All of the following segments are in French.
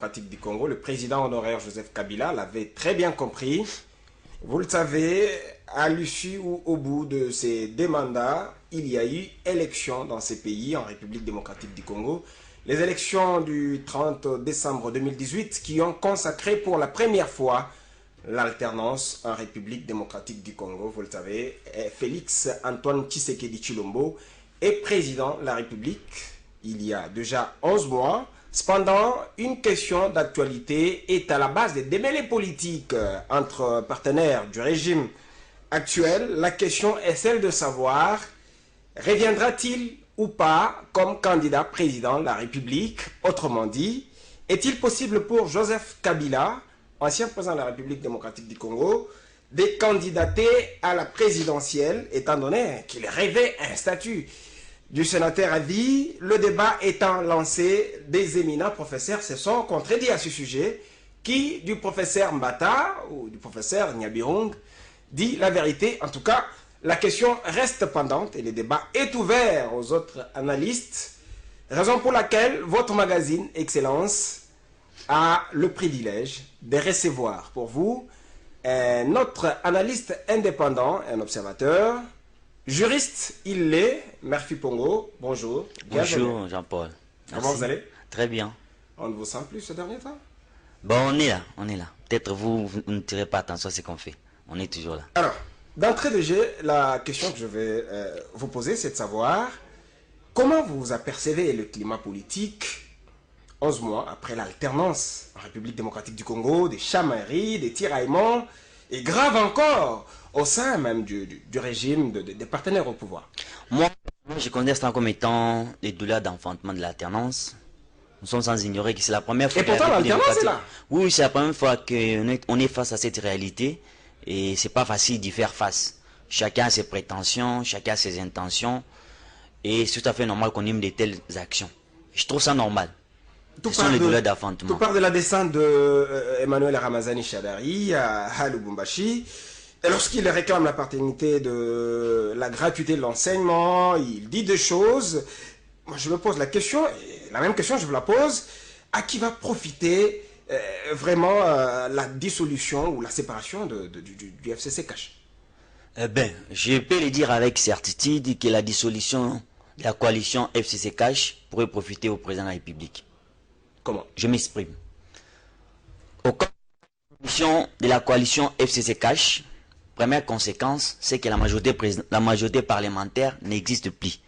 démocratique du Congo, le président honoraire Joseph Kabila l'avait très bien compris. Vous le savez, à l'issue ou au bout de ces deux mandats, il y a eu élection dans ces pays, en République démocratique du Congo. Les élections du 30 décembre 2018 qui ont consacré pour la première fois l'alternance en République démocratique du Congo. Vous le savez, Félix Antoine Tshisekedi Tshilombo est président de la République il y a déjà 11 mois. Cependant, une question d'actualité est à la base des démêlés politiques entre partenaires du régime actuel. La question est celle de savoir, reviendra-t-il ou pas comme candidat président de la République? Autrement dit, est-il possible pour Joseph Kabila, ancien président de la République démocratique du Congo, de candidater à la présidentielle, étant donné qu'il rêvait un statut du sénateur a dit, le débat étant lancé, des éminents professeurs se sont contredits à ce sujet, qui, du professeur Mbata ou du professeur Nyabirung, dit la vérité. En tout cas, la question reste pendante et le débat est ouvert aux autres analystes, raison pour laquelle votre magazine Excellence a le privilège de recevoir pour vous notre analyste indépendant, un observateur, juriste, il l'est, Murphy Pongo, bonjour. Bonjour Jean-Paul. Comment vous allez? Très bien. On ne vous sent plus ce dernier temps? Bon, on est là. Peut-être vous ne tirez pas attention à ce qu'on fait. On est toujours là. Alors, d'entrée de jeu, la question que je vais vous poser, c'est de savoir comment vous apercevez le climat politique 11 mois après l'alternance en République démocratique du Congo, des chamailleries, des tiraillements, et grave encore, au sein même du régime des partenaires au pouvoir. Moi, je connais ça comme étant les douleurs d'enfantement de l'alternance. Nous sommes sans ignorer que c'est la première fois. Et pourtant l'alternance est là. Oui, c'est la première fois qu'on est face à cette réalité. Et c'est pas facile d'y faire face. Chacun a ses prétentions, chacun a ses intentions. Et c'est tout à fait normal qu'on ait de telles actions. Je trouve ça normal. Ce sont les douleurs d'enfantement. Tout part de la descente de Emmanuel Ramazani Shadari à Lubumbashi. Et lorsqu'il réclame la paternité de la gratuité de l'enseignement, il dit des choses. Moi, je me pose la question, et la même question, je vous la pose. À qui va profiter vraiment la dissolution ou la séparation du FCC Cash? Eh bien, je peux le dire avec certitude que la dissolution de la coalition FCC Cash pourrait profiter au président de la République. Comment? Je m'exprime. Au cas de la coalition FCC Cash, première conséquence, c'est que la majorité parlementaire n'existe plus.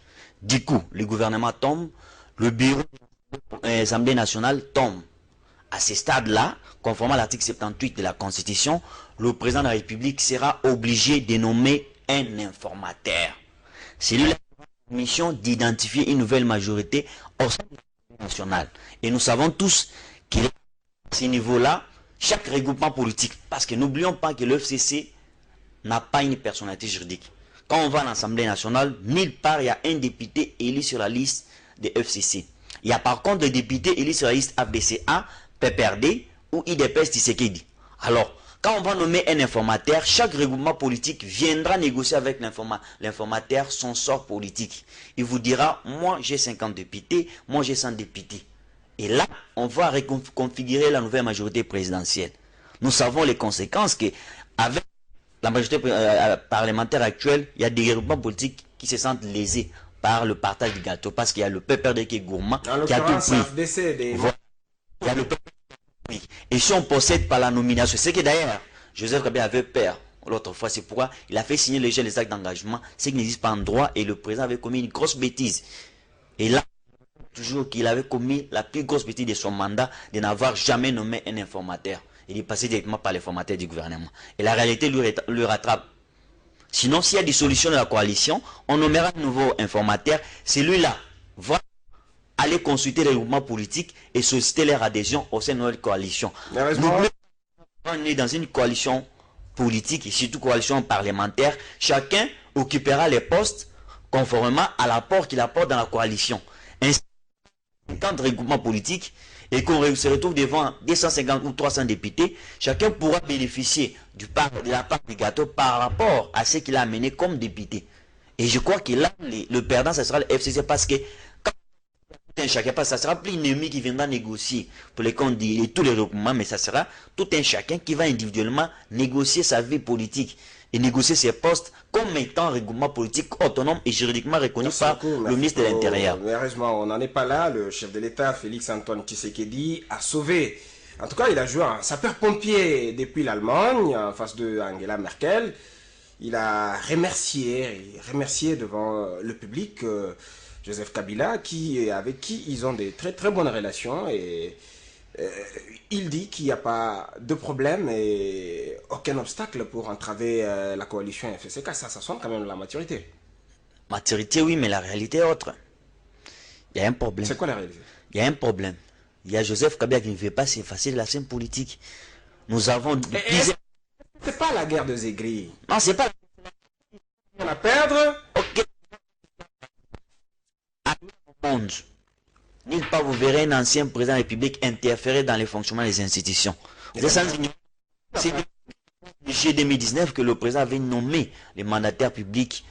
Du coup, le gouvernement tombe, le bureau de l'Assemblée nationale tombe. À ce stade-là, conformément à l'article 78 de la Constitution, le président de la République sera obligé de nommer un informateur. C'est lui la mission d'identifier une nouvelle majorité au sein de l'Assemblée nationale. Et nous savons tous qu'il est à ce niveau-là, chaque regroupement politique, parce que n'oublions pas que le FCC n'a pas une personnalité juridique. Quand on va à l'Assemblée nationale, nulle part il y a un député élu sur la liste des FCC. Il y a par contre des députés élus sur la liste ABCA, PPRD ou IDPS Tshisekedi. Alors, quand on va nommer un informateur, chaque regroupement politique viendra négocier avec l'informateur son sort politique. Il vous dira, moi j'ai 50 députés, moi j'ai 100 députés. Et là, on va reconfigurer la nouvelle majorité présidentielle. Nous savons les conséquences que, avec la majorité parlementaire actuelle, il y a des regroupements politiques qui se sentent lésés par le partage du gâteau, parce qu'il y a le PPRD qui est gourmand, qui a tout pris. Voilà. Il y a le PPRD. Et si on possède par la nomination, c'est que d'ailleurs, Joseph Kabila avait peur l'autre fois, c'est pourquoi il a fait signer les actes d'engagement, c'est qu'il n'existe pas en droit, et le président avait commis une grosse bêtise. Et là, toujours qu'il avait commis la plus grosse bêtise de son mandat, de n'avoir jamais nommé un informateur. Il est passé directement par l'informateur du gouvernement. Et la réalité lui rattrape. Sinon, s'il y a des solutions de la coalition, on nommera un nouveau informateur. Celui-là va aller consulter les groupements politiques et solliciter leur adhésion au sein de notre coalition. On est dans une coalition politique et surtout coalition parlementaire. Chacun occupera les postes conformément à l'apport qu'il apporte dans la coalition. Ainsi, 50 regroupements politiques et qu'on se retrouve devant 250 ou 300 députés, chacun pourra bénéficier de la part du gâteau par rapport à ce qu'il a amené comme député. Et je crois que là, le perdant, ce sera le FCC, parce que quand un chacun, parce que ça sera plus l'ennemi qui viendra négocier pour les comptes de tous les regroupements, mais ça sera tout un chacun qui va individuellement négocier sa vie politique et négocier ses postes comme étant un regroupement politique autonome et juridiquement reconnu par le ministre de l'Intérieur. Heureusement, on n'en est pas là. Le chef de l'État, Félix Antoine Tshisekedi, a sauvé. En tout cas, il a joué un sapeur-pompier depuis l'Allemagne, en face de Angela Merkel. Il a remercié devant le public Joseph Kabila, avec qui ils ont des très très bonnes relations. Et il dit qu'il n'y a pas de problème et aucun obstacle pour entraver la coalition FCK. Ça sonne quand même la maturité. Maturité, oui, mais la réalité est autre. Il y a un problème. C'est quoi la réalité? Il y a un problème. Il y a Joseph Kabila qui ne veut pas s'effacer de la scène politique. Nous avons... C'est pas la guerre de Zegri. Non, c'est pas... On a perdre. Ok. Monde. Nulle part vous verrez un ancien président de la République interférer dans les fonctionnements des institutions. C'est en 2019 que le président avait nommé les mandataires publics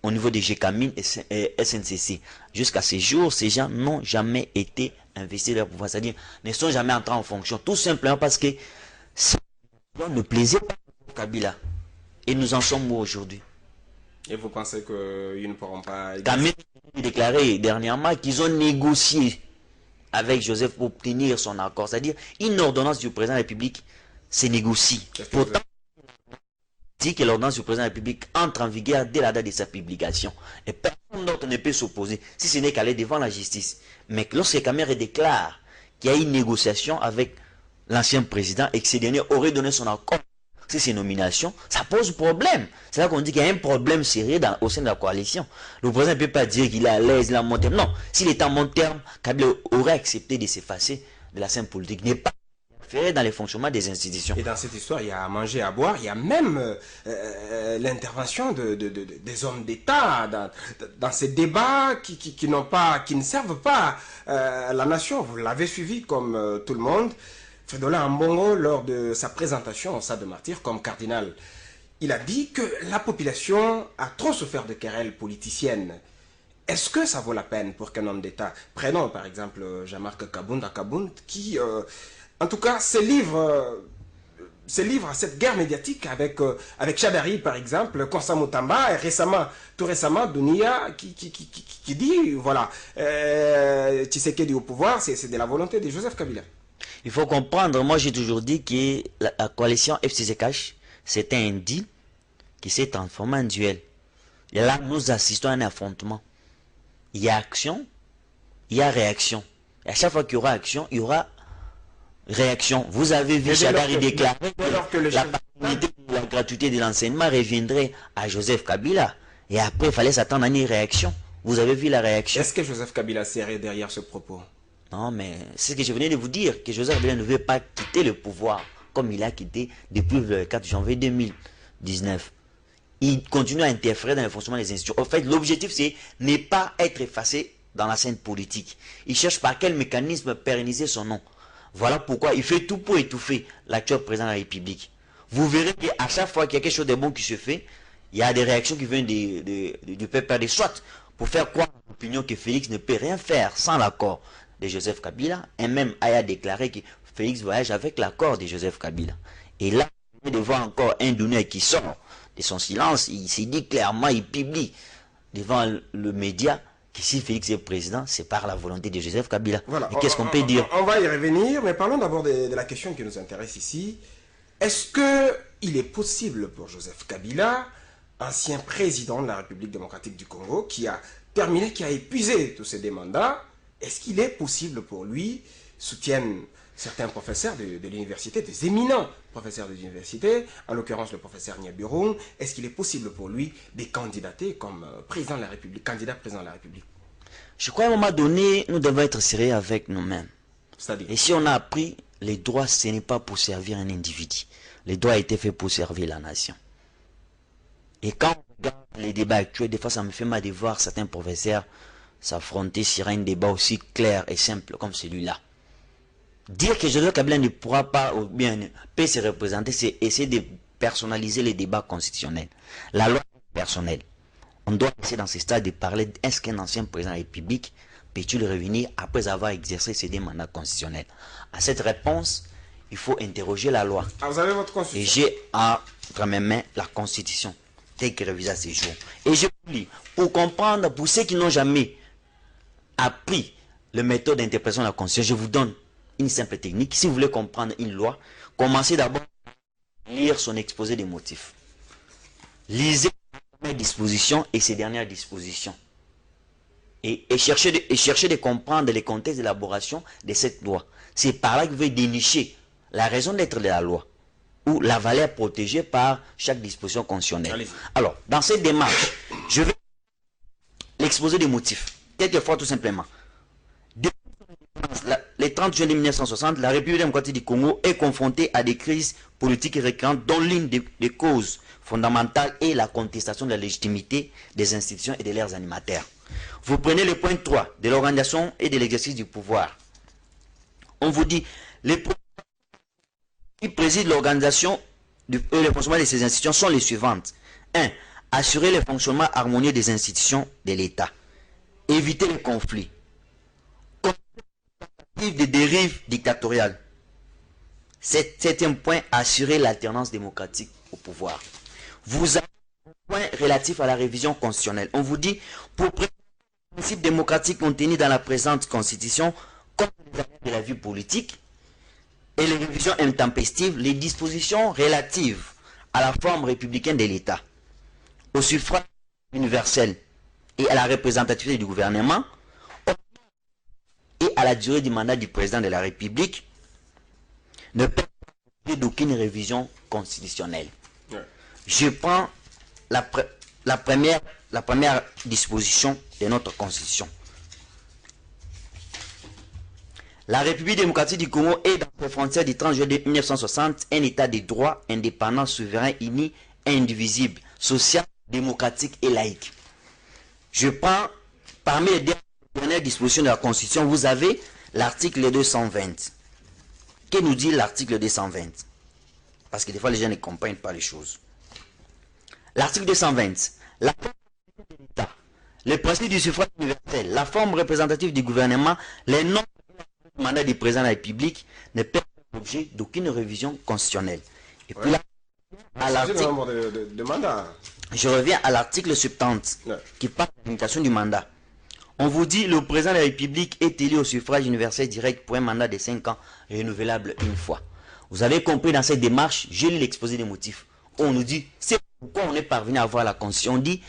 au niveau des GCAMIN et SNCC. Jusqu'à ce jour, ces gens n'ont jamais été investis dans leur pouvoir, c'est-à-dire ne sont jamais entrés en fonction, tout simplement parce que ça ne plaisait pas à Kabila. Et nous en sommes où aujourd'hui? Et vous pensez qu'ils ne pourront pas... Kabila a déclaré dernièrement qu'ils ont négocié avec Joseph pour obtenir son accord, c'est-à-dire une ordonnance du président de la République se négocie. Pourtant, dit que l'ordonnance du président de la République entre en vigueur dès la date de sa publication. Et personne d'autre ne peut s'opposer, si ce n'est qu'aller devant la justice. Mais lorsque Kamere déclare qu'il y a une négociation avec l'ancien président et que ce dernier aurait donné son accord sur ces nominations, ça pose problème. C'est là qu'on dit qu'il y a un problème sérieux au sein de la coalition. Le président ne peut pas dire qu'il est à l'aise, il est en bon terme. Non, s'il est en bon terme, Kabila aurait accepté de s'effacer de la scène politique. Il n'est pas dans les fonctionnements des institutions. Et dans cette histoire, il y a à manger, à boire, il y a même l'intervention des hommes d'État dans ces débats qui ne servent pas la nation. Vous l'avez suivi comme tout le monde. Fredola Ambongo, lors de sa présentation au Stade de Martyrs comme cardinal, il a dit que la population a trop souffert de querelles politiciennes. Est-ce que ça vaut la peine pour qu'un homme d'État, prenons par exemple Jean-Marc Kabound, qui... en tout cas, se livre à cette guerre médiatique avec Chadari, par exemple, Constant Moutamba, et tout récemment, Dounia, qui dit, voilà, Tshisekedi au pouvoir, c'est de la volonté de Joseph Kabila. Il faut comprendre, moi j'ai toujours dit que la coalition FCC-Cash, c'est un deal qui s'est transformé en duel. Et là, nous assistons à un affrontement. Il y a action, il y a réaction. Et à chaque fois qu'il y aura action, il y aura réaction. Vous avez vu Chadari déclarer que la paternité de la gratuité de l'enseignement reviendrait à Joseph Kabila. Et après, il fallait s'attendre à une réaction. Vous avez vu la réaction. Est-ce que Joseph Kabila serait derrière ce propos? Non, mais c'est ce que je venais de vous dire, que Joseph Kabila ne veut pas quitter le pouvoir, comme il a quitté depuis le 4 janvier 2019. Il continue à interférer dans le fonctionnement des institutions. En fait, l'objectif, c'est ne pas être effacé dans la scène politique. Il cherche par quel mécanisme pérenniser son nom. Voilà pourquoi il fait tout pour étouffer l'actuel président de la République. Vous verrez qu'à chaque fois qu'il y a quelque chose de bon qui se fait, il y a des réactions qui viennent du peuple des soit pour faire croire à l'opinion que Félix ne peut rien faire sans l'accord de Joseph Kabila. Et même Aya a déclaré que Félix voyage avec l'accord de Joseph Kabila. Et là, on de voir encore un Dounia qui sort de son silence. Il s'est dit clairement, il publie devant le média que si Félix est président, c'est par la volonté de Joseph Kabila. Voilà. Et qu'est-ce qu'on peut dire? On va y revenir, mais parlons d'abord de la question qui nous intéresse ici. Est-ce qu'il est possible pour Joseph Kabila, ancien président de la République démocratique du Congo, qui a épuisé tous ses deux mandats, est-ce qu'il est possible pour lui, soutiennent certains professeurs de l'université, des éminents professeurs de l'université, en l'occurrence le professeur Nyabiroun, est-ce qu'il est possible pour lui de candidater comme président de la République, candidat président de la République? Je crois qu'à un moment donné, nous devons être sérieux avec nous-mêmes. C'est-à-dire? Et si on a appris, les droits, ce n'est pas pour servir un individu. Les droits ont été faits pour servir la nation. Et quand on regarde les débats actuels, des fois ça me fait mal de voir certains professeurs s'affronter sur un débat aussi clair et simple comme celui-là. Dire que Joseph Kabila ne pourra pas ou bien ne peut se représenter, c'est essayer de personnaliser les débats constitutionnels. La loi est personnelle. On doit essayer dans ce stade de parler, est-ce qu'un ancien président de la République peut-il revenir après avoir exercé ses deux mandats constitutionnels? À cette réponse, il faut interroger la loi. Ah, vous avez votre Et constitution? j'ai entre mes mains la constitution, telle que révisée à ces jours. Et je vous lis, pour comprendre, pour ceux qui n'ont jamais appris les méthodes d'interprétation de la constitution, je vous donne une simple technique. Si vous voulez comprendre une loi, commencez d'abord à lire son exposé des motifs. Lisez les premières dispositions et ses dernières dispositions. Et cherchez de comprendre les contextes d'élaboration de cette loi. C'est par là que vous pouvez dénicher la raison d'être de la loi ou la valeur protégée par chaque disposition constitutionnelle. Alors, dans cette démarche, je vais l'exposer des motifs. Quelquefois, tout simplement. Les 30 juin 1960, la République démocratique du Congo est confrontée à des crises politiques récurrentes dont l'une des causes fondamentales est la contestation de la légitimité des institutions et de leurs animateurs. Vous prenez le point 3 de l'organisation et de l'exercice du pouvoir. On vous dit, les qui président l'organisation et le fonctionnement de ces institutions sont les suivantes. 1. Assurer le fonctionnement harmonieux des institutions de l'État. Éviter les conflits. Des dérives dictatoriales. Septième point, assurer l'alternance démocratique au pouvoir. Vous avez un point relatif à la révision constitutionnelle. On vous dit, pour préserver les principes démocratiques contenus dans la présente constitution, comme les affaires de la vie politique et les révisions intempestives, les dispositions relatives à la forme républicaine de l'État, au suffrage universel et à la représentativité du gouvernement, et à la durée du mandat du président de la République, ne peut pas d'aucune révision constitutionnelle. Je prends la première disposition de notre constitution. La République démocratique du Congo est dans ses frontières du 30 juillet 1960 un État de droit, indépendant, souverain, uni, indivisible, social, démocratique et laïque. Je prends parmi les dernières dispositions de la Constitution, vous avez l'article 220. Que nous dit l'article 220? Parce que des fois les gens ne comprennent pas les choses. L'article 220. La le principe du suffrage universel, la forme représentative du gouvernement, les noms du mandat du président de la République ne peuvent faire l'objet d'aucune révision constitutionnelle. Et puis là, à l'article, je reviens à l'article 70 qui parle de la limitation du mandat. On vous dit le président de la République est élu au suffrage universel direct pour un mandat de 5 ans renouvelable une fois. Vous avez compris dans cette démarche, j'ai lu l'exposé des motifs. On nous dit, c'est pourquoi on est parvenu à avoir la Constitution. On dit,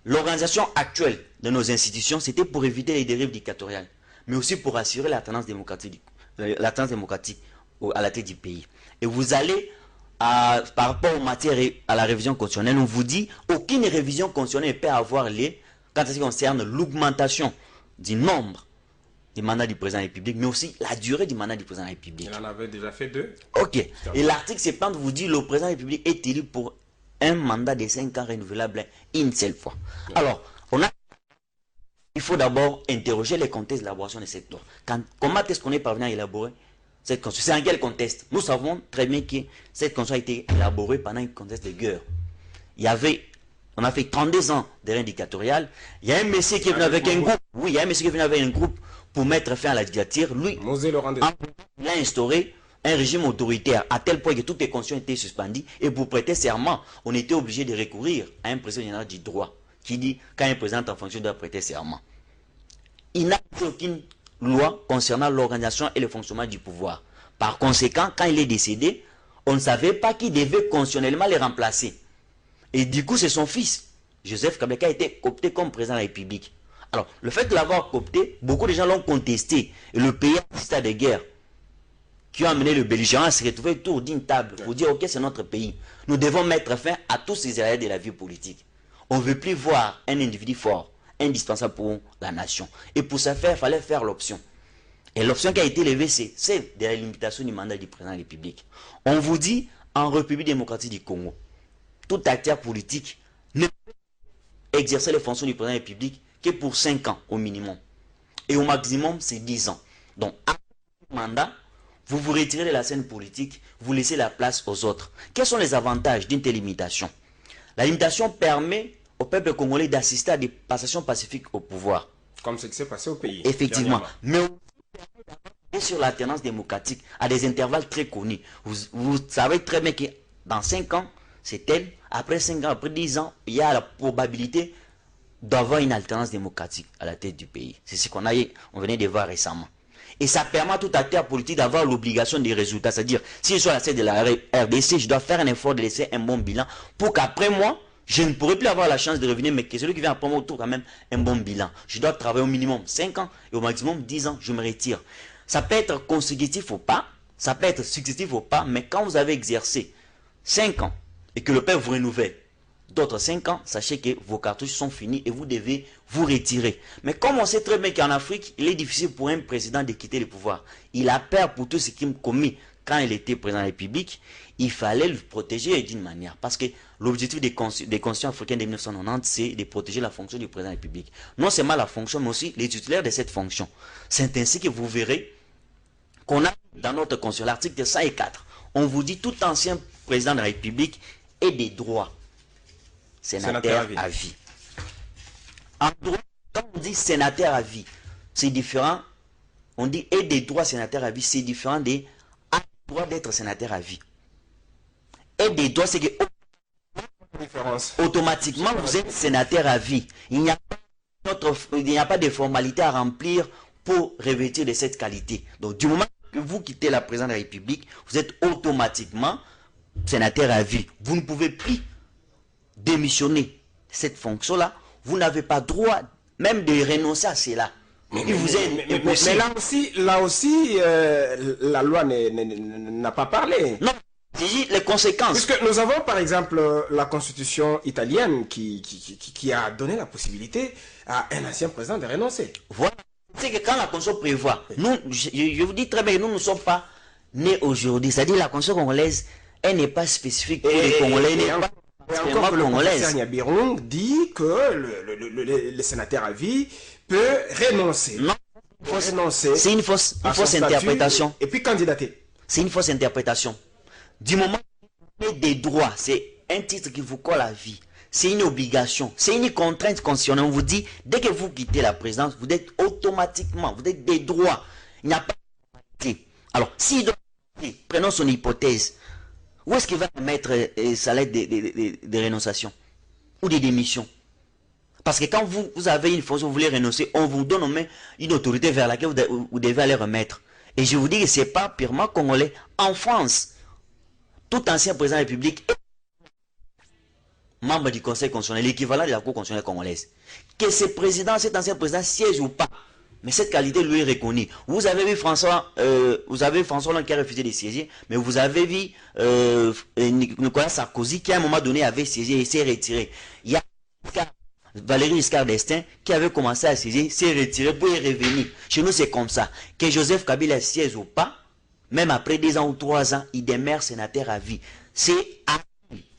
l'organisation actuelle de nos institutions, c'était pour éviter les dérives dictatoriales, mais aussi pour assurer la tendance démocratique à la tête du pays. Et vous allez, par rapport aux matières à la révision constitutionnelle, on vous dit, aucune révision constitutionnelle ne peut avoir lieu quand ça concerne l'augmentation du nombre des mandats du président de la République, mais aussi la durée du mandat du président de la République. Il en avait déjà fait 2. Ok. Et l'article 70 vous dit le président de la République est élu pour un mandat de 5 ans renouvelable une seule fois. Ouais. Alors, il faut d'abord interroger les contextes d'élaboration de cette loi. Comment est-ce qu'on est parvenu à élaborer cette constitution? C'est en quel contexte? Nous savons très bien que cette constitution a été élaborée pendant un contexte de guerre. On a fait 32 ans de règne dictatorial. Il y a un monsieur qui est venu avec un groupe. Oui, il y a un monsieur qui est venu avec un groupe pour mettre fin à la dictature. Lui, il a instauré un régime autoritaire à tel point que toutes les constitutions étaient suspendues. Et pour prêter serment, on était obligé de recourir à un président général du droit qui dit quand un président en fonction doit prêter serment. Il n'a aucune loi concernant l'organisation et le fonctionnement du pouvoir. Par conséquent, quand il est décédé, on ne savait pas qui devait constitutionnellement le remplacer. Et du coup, c'est son fils, Joseph Kabila, qui a été coopté comme président de la République. Alors, le fait de l'avoir coopté, beaucoup de gens l'ont contesté. Et le pays a assisté à des guerres qui ont amené le belligérant à se retrouver autour d'une table pour dire, ok, c'est notre pays. Nous devons mettre fin à tous ces aléas de la vie politique. On ne veut plus voir un individu fort, indispensable pour la nation. Et pour ce faire, il fallait faire l'option. Et l'option qui a été levée, c'est celle de la limitation du mandat du président de la République. On vous dit, en République démocratique du Congo, tout acteur politique ne peut exercer les fonctions du président de la République que pour 5 ans au minimum. Et au maximum, c'est 10 ans. Donc, après le mandat, vous vous retirez de la scène politique, vous laissez la place aux autres. Quels sont les avantages d'une telle limitation? La limitation permet au peuple congolais d'assister à des passations pacifiques au pouvoir. Comme ce qui s'est passé au pays. Effectivement. Mais et sur l'alternance démocratique, à des intervalles très connus. Vous savez très bien que dans 5 ans, c'est tel. Après 5 ans, après 10 ans, il y a la probabilité d'avoir une alternance démocratique à la tête du pays. C'est ce on venait de voir récemment. Et ça permet à tout acteur politique d'avoir l'obligation des résultats. C'est-à-dire, si je suis à la tête de la RDC, je dois faire un effort de laisser un bon bilan pour qu'après moi, je ne pourrai plus avoir la chance de revenir, mais que celui qui vient après moi autour quand même un bon bilan. Je dois travailler au minimum 5 ans et au maximum 10 ans, je me retire. Ça peut être consécutif ou pas, ça peut être successif ou pas, mais quand vous avez exercé 5 ans et que le peuple vous renouvelle d'autres 5 ans, sachez que vos cartouches sont finies et vous devez vous retirer. Mais comme on sait très bien qu'en Afrique, il est difficile pour un président de quitter le pouvoir. Il a peur pour tout ce qu'il a commis quand il était président de la République. Il fallait le protéger d'une manière. Parce que l'objectif des constitutions africaines de 1990, c'est de protéger la fonction du président de la République. Non seulement la fonction, mais aussi les titulaires de cette fonction. C'est ainsi que vous verrez qu'on a dans notre constitution, l'article 104, on vous dit tout ancien président de la République ait des droits. Sénateur à vie. En droit, quand on dit sénateur à vie, c'est différent. On dit et des droits sénateur à vie, c'est différent des droits d'être sénateur à vie. Et des droits, c'est que automatiquement vous êtes sénateur à vie. Il n'y a pas de formalité à remplir pour revêtir de cette qualité. Donc du moment que vous quittez la présidence de la République, vous êtes automatiquement sénateur à vie. Vous ne pouvez plus démissionner cette fonction-là. Vous n'avez pas droit même de renoncer à cela. Mais là aussi, la loi n'a pas parlé. Non, les conséquences. Puisque nous avons par exemple la constitution italienne qui a donné la possibilité à un ancien président de renoncer. Voilà. C'est que quand la constitution prévoit, nous, je vous dis très bien, nous ne sommes pas nés aujourd'hui. C'est-à-dire la constitution congolaise, elle n'est pas spécifique pour les Congolais. Et encore que le professeur Nyabirung dit que le sénateur à vie peut renoncer. Non, c'est une fausse interprétation. Et puis candidater. C'est une fausse interprétation. Du moment où vous avez des droits, c'est un titre qui vous colle à vie. C'est une obligation, c'est une contrainte constitutionnelle. On vous dit, dès que vous quittez la présidence, vous êtes automatiquement, vous êtes des droits. Il n'y a pas de... Alors, s'il doit... Prenons son hypothèse. Où est-ce qu'il va mettre sa lettre de rénonciation ou de démission? Parce que quand vous avez une fonction, vous voulez renoncer, on vous donne en main une autorité vers laquelle vous devez aller remettre. Et je vous dis que ce n'est pas purement congolais. En France, tout ancien président de la République est membre du Conseil constitutionnel, l'équivalent de la Cour constitutionnelle congolaise. Que cet ancien président siège ou pas, mais cette qualité lui est reconnue. Vous avez vu François Hollande qui a refusé de siéger, mais vous avez vu Nicolas Sarkozy qui à un moment donné avait siégé et s'est retiré. Il y a Valéry Giscard d'Estaing qui avait commencé à siéger, s'est retiré pour y revenir. Chez nous c'est comme ça. Que Joseph Kabila siège ou pas, même après 2 ans ou 3 ans, il demeure sénateur à vie. C'est à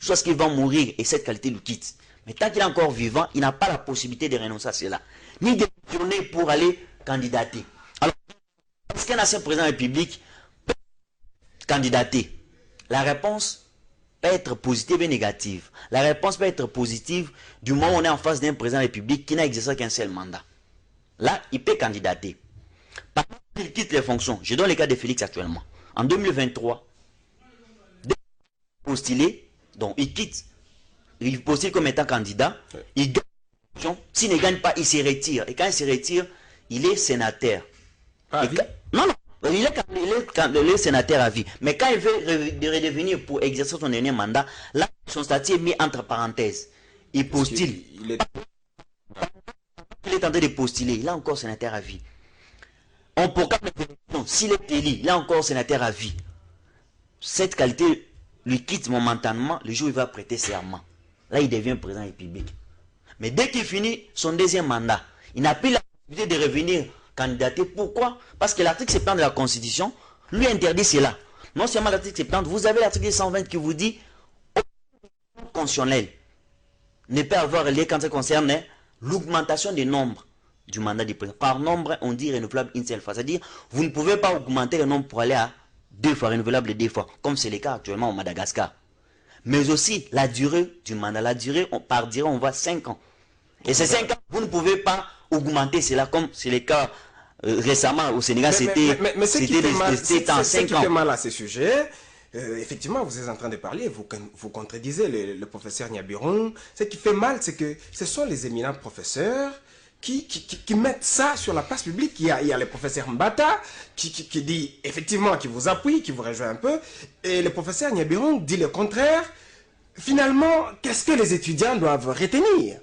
chose qu'il va mourir et cette qualité le quitte. Mais tant qu'il est encore vivant, il n'a pas la possibilité de renoncer à cela. Ni de tourner pour aller candidater. Alors, est-ce qu'un ancien président de la République peut candidater? La réponse peut être positive et négative. La réponse peut être positive du moment où on est en face d'un président de la République qui n'a exercé qu'un seul mandat. Là, il peut candidater. Par contre, il quitte les fonctions. Je donne le cas de Félix actuellement. En 2023, postulé, donc il quitte, il postule comme étant candidat, il gagne. S'il ne gagne pas, il se retire. Et quand il se retire, il est sénateur. À vie? Non, il est sénateur à vie. Mais quand il veut redevenir pour exercer son dernier mandat, là, son statut est mis entre parenthèses. Il postule. Il est en train de postuler. Il est encore sénateur à vie. On proclame l'élection. S'il est élu, il est encore sénateur à vie. Cette qualité lui quitte momentanément le jour où il va prêter serment. Là, il devient président de la République. Mais dès qu'il finit son deuxième mandat, il n'a plus la possibilité de revenir candidater. Pourquoi? Parce que l'article 70 de la Constitution lui interdit cela. Non seulement l'article 70, vous avez l'article 120 qui vous dit constitutionnel ne peut avoir lieu quand ça concerne l'augmentation du nombre du mandat du président. Par nombre, on dit renouvelable une seule fois. C'est-à-dire, vous ne pouvez pas augmenter le nombre pour aller à 2 fois, renouvelable 2 fois, comme c'est le cas actuellement au Madagascar. Mais aussi la durée du mandat. La durée, par durée, on voit 5 ans. Et ces 5 ans, vous ne pouvez pas augmenter cela, comme c'est le cas récemment au Sénégal, c'était ce qui fait ans. mal à ce sujet, effectivement, vous êtes en train de parler, vous contredisez le professeur Niabiron. Ce qui fait mal, c'est que ce sont les éminents professeurs qui mettent ça sur la place publique. Il y a le professeur Mbata qui dit, effectivement, qui vous appuie, qui vous rejoint un peu, et le professeur Niabiron dit le contraire. Finalement, qu'est-ce que les étudiants doivent retenir?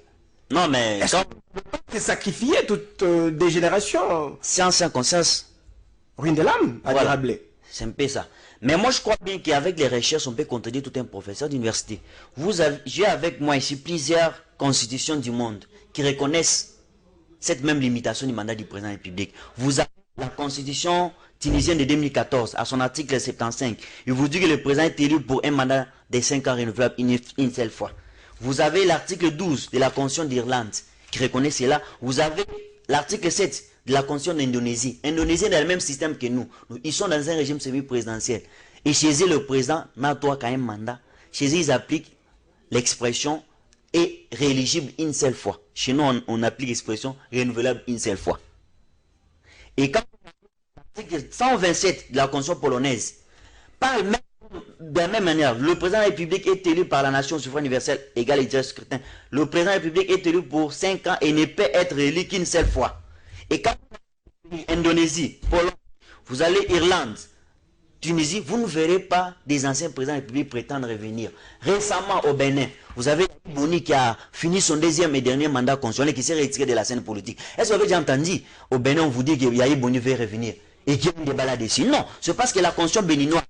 Non, mais... Est-ce qu'on peut pas sacrifier toute des générations? Science et conscience. Ruine de l'âme, à Voilà. dire. C'est un peu ça. Mais moi, je crois bien qu'avec les recherches, on peut contredire tout un professeur d'université. J'ai avec moi ici plusieurs constitutions du monde qui reconnaissent cette même limitation du mandat du président de la République. Vous avez la constitution tunisienne de 2014, à son article 75. Il vous dit que le président est élu pour un mandat de 5 ans renouvelable une seule fois. Vous avez l'article 12 de la Constitution d'Irlande qui reconnaît cela. Vous avez l'article 7 de la Constitution d'Indonésie. Indonésie est dans le même système que nous. Ils sont dans un régime semi-présidentiel. Et chez eux, le président n'a droit qu'à un mandat. Chez eux, ils appliquent l'expression est rééligible une seule fois. Chez nous, on applique l'expression renouvelable une seule fois. Et quand l'article 127 de la Constitution polonaise parle même de la même manière, le président de la République est élu par la nation au suffrage universel égal et direct scrutin. Le président de la République est élu pour 5 ans et ne peut être élu qu'une seule fois. Et quand vous allez Indonésie, Pologne, vous allez Irlande, Tunisie, vous ne verrez pas des anciens présidents de la République prétendre revenir. Récemment au Bénin, vous avez Boni qui a fini son deuxième et dernier mandat constitutionnel qui s'est retiré de la scène politique. Est-ce que vous avez déjà entendu au Bénin on vous dit que Yahi Boni veut revenir et qu'il y a un débat là-dessus? Non, c'est parce que la constitution béninoise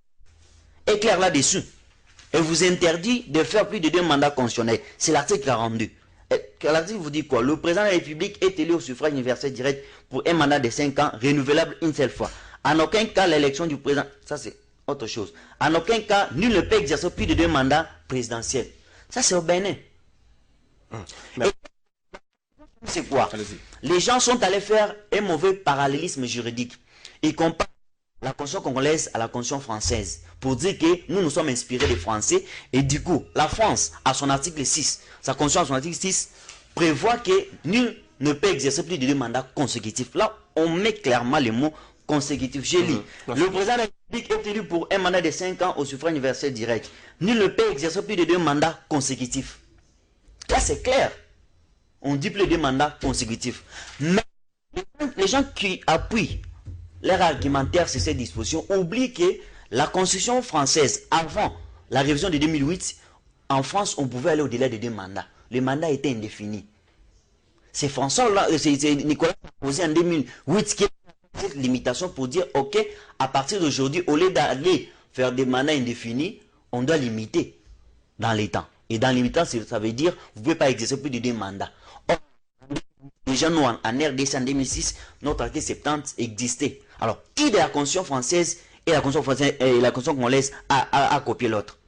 est claire là-dessus. Elle vous interdit de faire plus de 2 mandats constitutionnels. C'est l'article 42. L'article vous dit quoi? Le président de la République est élu au suffrage universel direct pour un mandat de 5 ans, renouvelable une seule fois. En aucun cas, l'élection du président, ça c'est autre chose. En aucun cas, nul ne peut exercer plus de 2 mandats présidentiels. Ça c'est au Bénin. C'est quoi? Les gens sont allés faire un mauvais parallélisme juridique. Ils comparent la constitution congolaise à la constitution française pour dire que nous sommes inspirés des Français et du coup, la France, à son article 6, sa constitution à son article 6, prévoit que nul ne peut exercer plus de 2 mandats consécutifs. Là, on met clairement les mots consécutifs. J'ai lu. Le président de la République est élu pour un mandat de 5 ans au suffrage universel direct. Nul ne peut exercer plus de 2 mandats consécutifs. Là, c'est clair. On dit plus de 2 mandats consécutifs. Mais les gens qui appuient leur argumentaire sur cette disposition oublient que la constitution française, avant la révision de 2008, en France, on pouvait aller au-delà de 2 mandats. Le mandat était indéfini. C'est Nicolas Sarkozy en 2008 qui a cette limitation pour dire, ok, à partir d'aujourd'hui, au lieu d'aller faire des mandats indéfinis, on doit limiter dans les temps. Et dans les temps, ça veut dire, vous ne pouvez pas exercer plus de 2 mandats. Or, déjà, nous, en RDC en 2006, notre article 70 existait. Alors, qui de la Constitution française et la Constitution française et la Constitution congolaise a copié l'autre?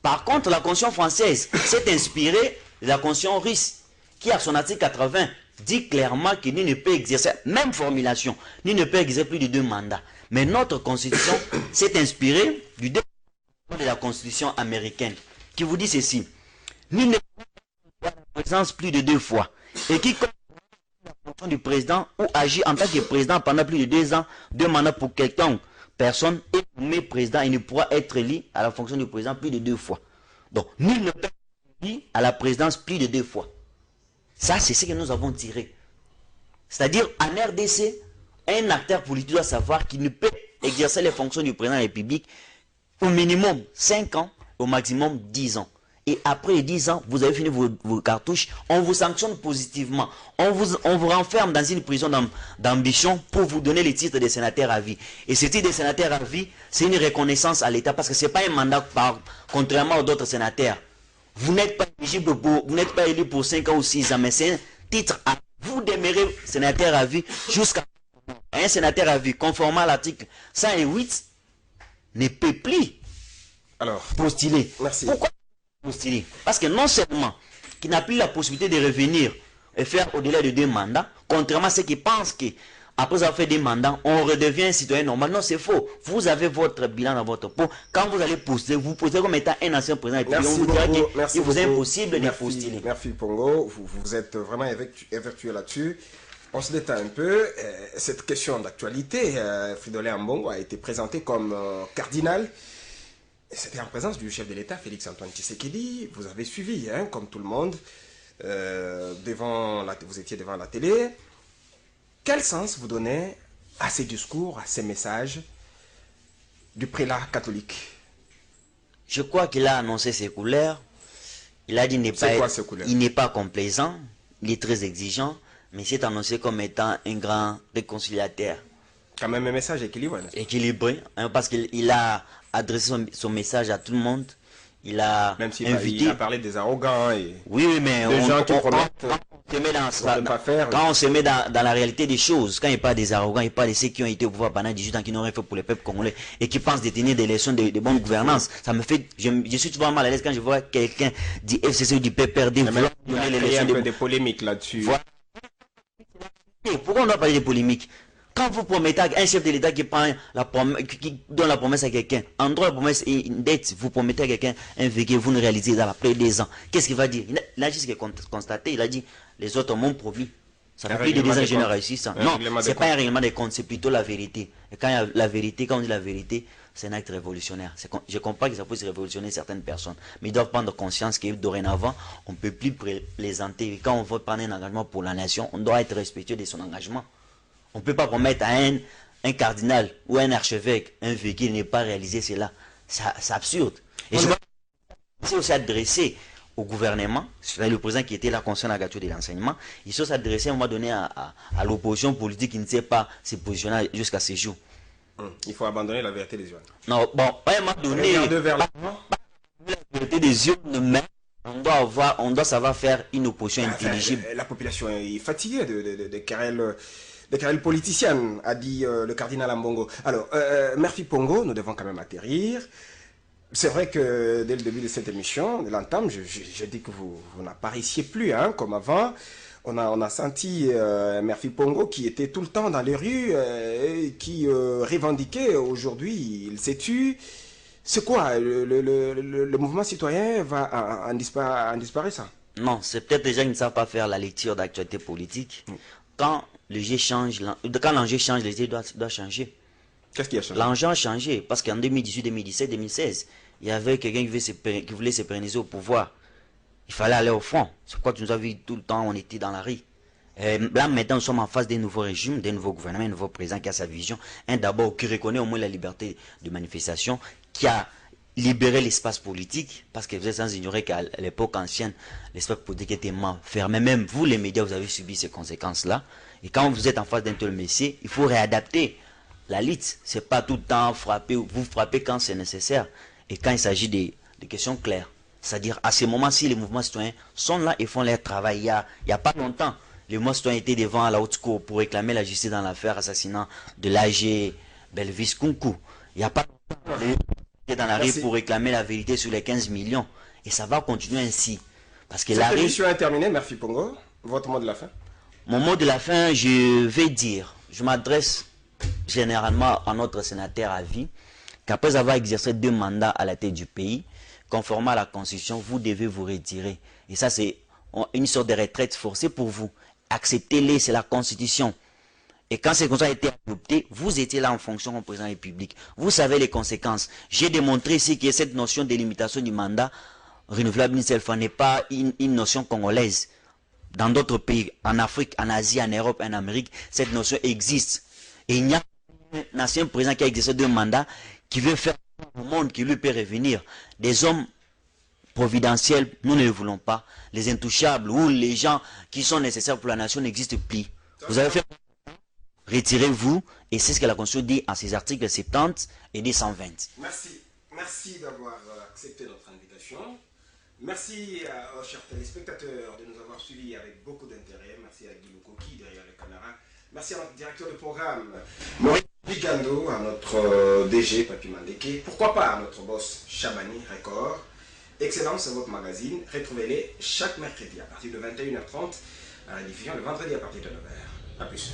Par contre, la Constitution française s'est inspirée de la Constitution russe, qui, à son article 80, dit clairement qu'il ne peut exercer, même formulation, il ne peut exercer plus de 2 mandats. Mais notre Constitution s'est inspirée du développement de la Constitution américaine, qui vous dit ceci: nul ne peut avoir la présence plus de 2 fois, et qui la fonction du président ou agit en tant que président pendant plus de 2 ans, 2 mandats pour quelqu'un, personne est nommé président et ne pourra être élu à la fonction du président plus de 2 fois. Donc, nul ne peut être élu à la présidence plus de 2 fois. Ça, c'est ce que nous avons tiré. C'est-à-dire, en RDC, un acteur politique doit savoir qu'il ne peut exercer les fonctions du président de la République au minimum 5 ans, au maximum 10 ans. Et après 10 ans, vous avez fini vos cartouches, on vous sanctionne positivement. On vous renferme dans une prison d'ambition pour vous donner le titre de sénateur à vie. Et ce titre de sénateur à vie, c'est une reconnaissance à l'État parce que ce n'est pas un mandat contrairement aux autres sénateurs. Vous n'êtes pas éligible vous n'êtes pas élu pour 5 ans ou 6 ans, mais c'est un titre à vous demeurez sénateur à vie jusqu'à un sénateur à vie, conformément à l'article 108, ne peut plus postuler. Merci. Pourquoi postuler? Parce que non seulement qu'il n'a plus la possibilité de revenir et faire au-delà de 2 mandats, contrairement à ceux qui pensent que après avoir fait des mandats, on redevient un citoyen normal. Non, c'est faux. Vous avez votre bilan dans votre peau. Quand vous allez poster, vous posez comme étant un ancien président. Et puis on vous dira qu'il vous est impossible de postuler. Merci Pongo, vous êtes vraiment évertueux là-dessus. On se détend un peu. Cette question d'actualité, Fridolin Ambongo a été présenté comme cardinal. C'était en présence du chef de l'État, Félix-Antoine Tshisekedi. Vous avez suivi, hein, comme tout le monde. Vous étiez devant la télé. Quel sens vous donnez à ces discours, à ces messages du prélat catholique? Je crois qu'il a annoncé ses couleurs. Il a dit il n'est pas complaisant, il est très exigeant, mais il s'est annoncé comme étant un grand réconciliateur. Quand même un message équilibré. Équilibré, hein, parce qu'il a adressé son message à tout le monde. Il a même s'il il a parlé des arrogants et oui, mais des gens qui promettent. Quand on se met dans la réalité des choses, quand il n'y a pas des arrogants, il n'y a pas de ceux qui ont été au pouvoir pendant 18 ans, qui n'ont rien fait pour le peuple congolais et qui pensent détenir des leçons de bonne gouvernance, ça me fait, je suis toujours mal à l'aise quand je vois quelqu'un dit FCC ou du PPRD vouloir donner les leçons de polémiques là-dessus. Voilà. Pourquoi on doit parler de polémiques? Quand vous promettez à un chef de l'État qui donne la promesse à quelqu'un, en droit la promesse est une dette, vous promettez à quelqu'un un véhicule, vous ne réalisez dans après 2 ans. Qu'est-ce qu'il va dire? Il a juste constaté, il a dit, les autres m'ont promis. Ça fait plus de 2 ans que je n'ai réussi ça. Non, ce n'est pas un règlement de compte, c'est plutôt la vérité. Et quand il y a la vérité, quand on dit la vérité, c'est un acte révolutionnaire. Je comprends que ça puisse révolutionner certaines personnes, mais ils doivent prendre conscience que dorénavant, on ne peut plus plaisanter. Et quand on veut prendre un engagement pour la nation, on doit être respectueux de son engagement. On ne peut pas promettre à un cardinal ou un archevêque un véhicule n'est pas réalisé cela. C'est absurde. Et je crois que c'est aussi adressé au gouvernement, c'est le président qui était là concernant la gâteau de l'enseignement, il s'est adressé à un moment donné à l'opposition politique qui ne sait pas se positionner jusqu'à ce jour. Il faut abandonner la vérité des yeux. Non, bon, pas un moment donné, la vérité des yeux, mais on doit savoir faire une opposition intelligible. La population est fatiguée de querelles politiciennes, a dit le cardinal Ambongo. Alors, Murphy Pongo, nous devons quand même atterrir. C'est vrai que dès le début de cette émission, de l'entame, je dis que vous n'apparaissiez plus hein, comme avant. On a senti Murphy Pongo qui était tout le temps dans les rues, qui revendiquait aujourd'hui, il s'est tué. C'est quoi le mouvement citoyen va en disparaître ça? Non, c'est peut-être les gens qui ne savent pas faire la lecture d'actualité politique. Quand l'enjeu change, les idées doivent changer. Qu'est-ce qui a changé? L'enjeu a changé parce qu'en 2018, 2017, 2016, il y avait quelqu'un qui voulait se pérenniser au pouvoir. Il fallait aller au front. C'est pourquoi tu nous as vu tout le temps, on était dans la rue. Là, maintenant, nous sommes en face d'un nouveau régime, d'un nouveau gouvernement, un nouveau président qui a sa vision. Un d'abord qui reconnaît au moins la liberté de manifestation, qui a libéré l'espace politique, parce que vous êtes sans ignorer qu'à l'époque ancienne, l'espace politique était fermé. Même vous, les médias, vous avez subi ces conséquences-là. Et quand vous êtes en face d'un tel messie, il faut réadapter. La lutte, c'est pas tout le temps frapper, vous frappez quand c'est nécessaire. Et quand il s'agit de questions claires. C'est-à-dire, à ces moments-ci, les mouvements citoyens sont là et font leur travail. Il y a pas longtemps, les mouvements citoyens étaient devant la haute cour pour réclamer la justice dans l'affaire assassinat de l'AG Belvis Kunku. Il n'y a pas longtemps, les étaient dans la rue pour réclamer la vérité sur les 15 millions. Et ça va continuer ainsi. Parce que cette émission est terminée, Murphy Pongo. Votre mot de la fin? Mon mot de la fin, je vais dire, je m'adresse généralement à notre sénateur à vie, qu'après avoir exercé 2 mandats à la tête du pays, conformément à la Constitution, vous devez vous retirer. Et ça, c'est une sorte de retraite forcée pour vous. Acceptez-les, c'est la Constitution. Et quand cette Constitution a été adoptée, vous étiez là en fonction comme président de la République. Vous savez les conséquences. J'ai démontré ici que cette notion de limitation du mandat renouvelable une seule fois n'est pas une notion congolaise. Dans d'autres pays, en Afrique, en Asie, en Europe, en Amérique, cette notion existe. Et il n'y a un ancien président qui a exercé 2 mandats qui veut faire au monde qui lui peut revenir. Des hommes providentiels, nous ne le voulons pas. Les intouchables ou les gens qui sont nécessaires pour la nation n'existent plus. Vous avez fait... Retirez-vous, et c'est ce que la Constitution dit en ses articles 70 et des 120. Merci d'avoir accepté notre invitation. Merci aux chers téléspectateurs de nous avoir suivis avec beaucoup d'intérêt. Merci à Guy Lukoki derrière les caméras. Merci à notre directeur de programme, Maurice Bigando, à notre DG, Papi Mandeke. Pourquoi pas à notre boss, Chabani Record. Excellence, c'est votre magazine. Retrouvez-les chaque mercredi à partir de 21h30, à la diffusion le vendredi à partir de 9h. À plus.